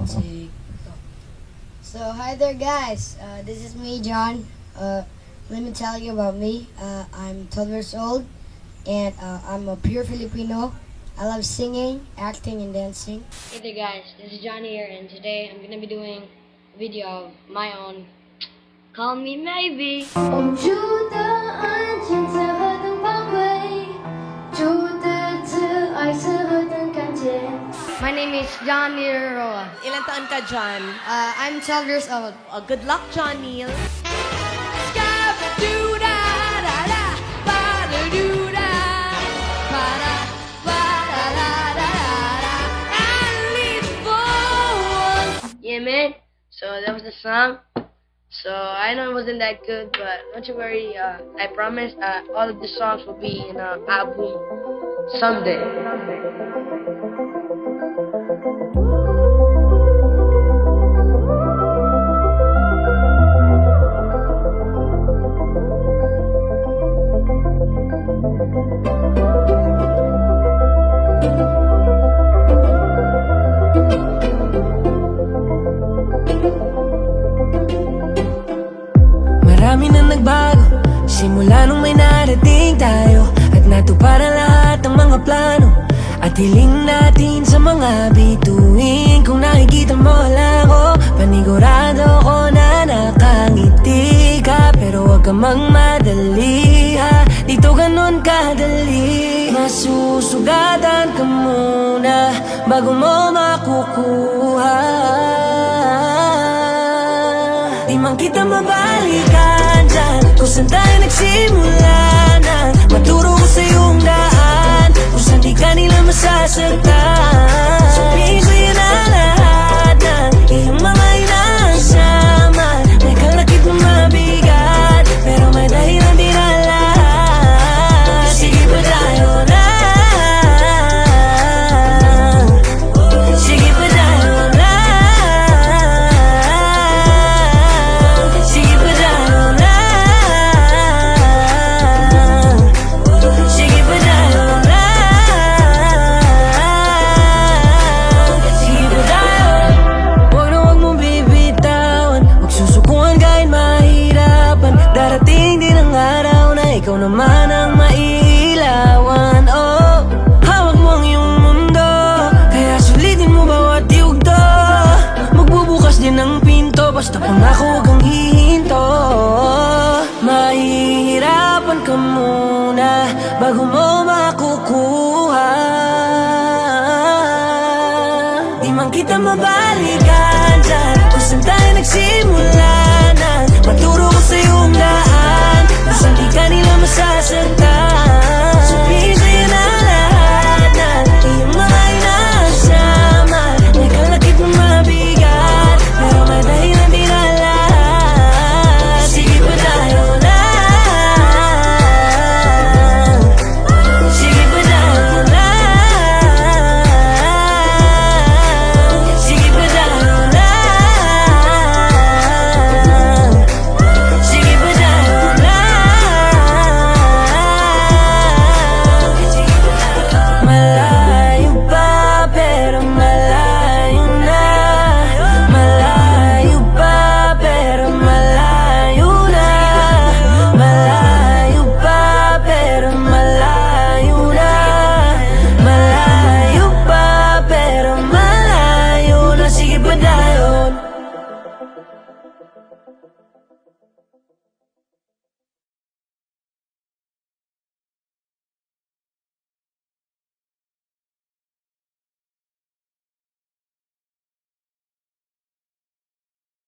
So hi there guys, this is me John. Let me tell you about me. I'm 12 years old and I'm a pure Filipino. I love singing, acting and dancing. Hey there guys, this is John here and today I'm gonna be doing a video of my own. Call me maybe. 我们住的安静在何等宝贵，住的这爱是何等感激。 My name is John Neil Roa. Ilan taon ka, John? I'm 12 years old. Oh, good luck, John Neil. Yeah, man. So that was the song. So I know it wasn't that good, but don't you worry. I promise all of the songs will be in an album someday. Marami na nagbago simula nung may narating tayo at natuparan lahat ng mga plano at hiling natin sa mga bituin. Kung nakikita mo lang ako, panigurado ko na nakangiti ka. Pero wag ka magmadali ha, dito ganun kadali. Masusugatan ka muna bago mo makukuha. Di man kita mabalikan dyan kung saan tayo nagsimula na. Maturo ko sa iyong daan kung saan di ka nila masasaktan. Sabihin ko yun na lahat ng iyong mga inaasama. May kalakip na mabigat pero may dahilan din na lahat. Sige pa tayo na, sige pa tayo na, sige pa tayo na, sige pa tayo na, sige pa tayo. Huwag na huwag mong bibitawan, huwag susukuan kahit mahirapan. Darating din ang araw na ikaw naman ang mailawan. Oh, hawak mo ang iyong mundo, kaya sulitin mo bawat yugto. Magbubukas din ang pinto, basta pangako huwag kang hihinto. Mahihirapan ka muna bago mo makukuha. Di man kita mabalikan dyan kung saan tayo nagsimula na. Maturo ko sa iyong daan kung saan di ka nila masasaktan. Sabihin sa'yo na lahat ng iyong mga inaasama. May kalakip na mabigat pero may dahilan din na lahat. Sige pa tayo na, sige pa tayo na, sige pa tayo na, sige pa tayo na. Malayo pa pero malayo na. Malayo pa pero malayo na. Malayo pa pero malayo na. Malayo pa pero malayo na. Sige pa tayo.